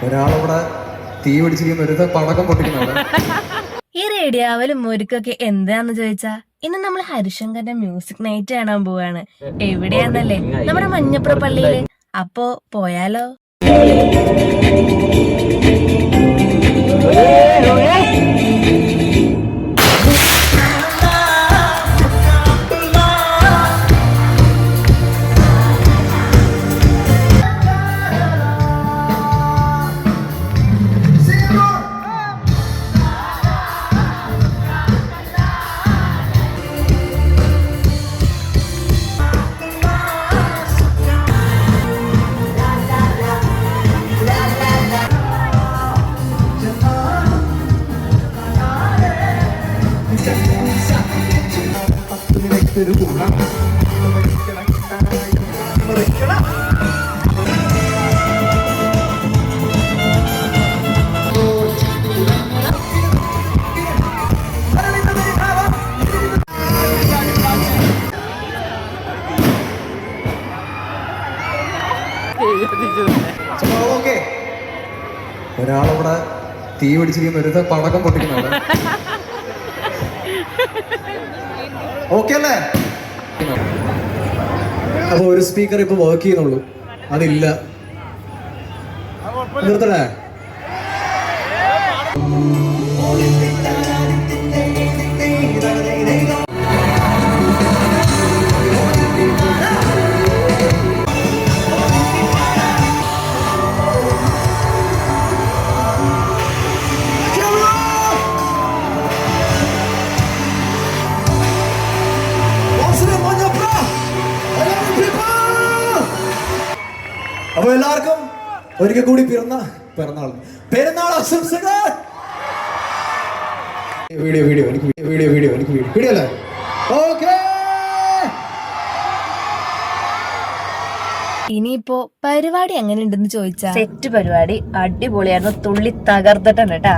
ഒരാളവിടെ തീ പിടിച്ചിരിക്കുന്ന ഒരു പടക്കം പൊട്ടിക്കുന്നുണ്ട്. ഈ റേഡിയോവലും മുരുക്കൊക്കെ എന്താന്ന് ചോദിച്ചാ ഇന്ന് നമ്മൾ ഹരിശങ്കറിന്റെ മ്യൂസിക് നൈറ്റ് കാണാൻ പോവാണ്. എവിടെയാന്നല്ലേ? നമ്മുടെ മഞ്ഞപ്പുറ പള്ളിയില്. അപ്പോ പോയാലോ? ഒരാളവിടെ തീ പിടിച്ചിരിക്കുന്ന ഒരു പടക്കം പൊട്ടിക്കുന്നുണ്ട്. ഓക്കെ അല്ലേ? അപ്പൊ ഒരു സ്പീക്കർ ഇപ്പൊ വർക്ക് ചെയ്യുന്നുള്ളൂ, അതില്ല. നിർത്തണേ? അപ്പൊ എല്ലാവർക്കും ഒരിക്കൽ കൂടി പെരുന്നാൾ ആശംസകൾ. വീഡിയോ അല്ലേ? ഓക്കേ. ഇനിയിപ്പോ പരിപാടി എങ്ങനെ ഉണ്ടെന്ന് ചോദിച്ചാ സെറ്റ് പരിപാടി അടിപൊളിയായിരുന്നു. തുള്ളി തകർത്തിട്ടുണ്ട് കേട്ടാ.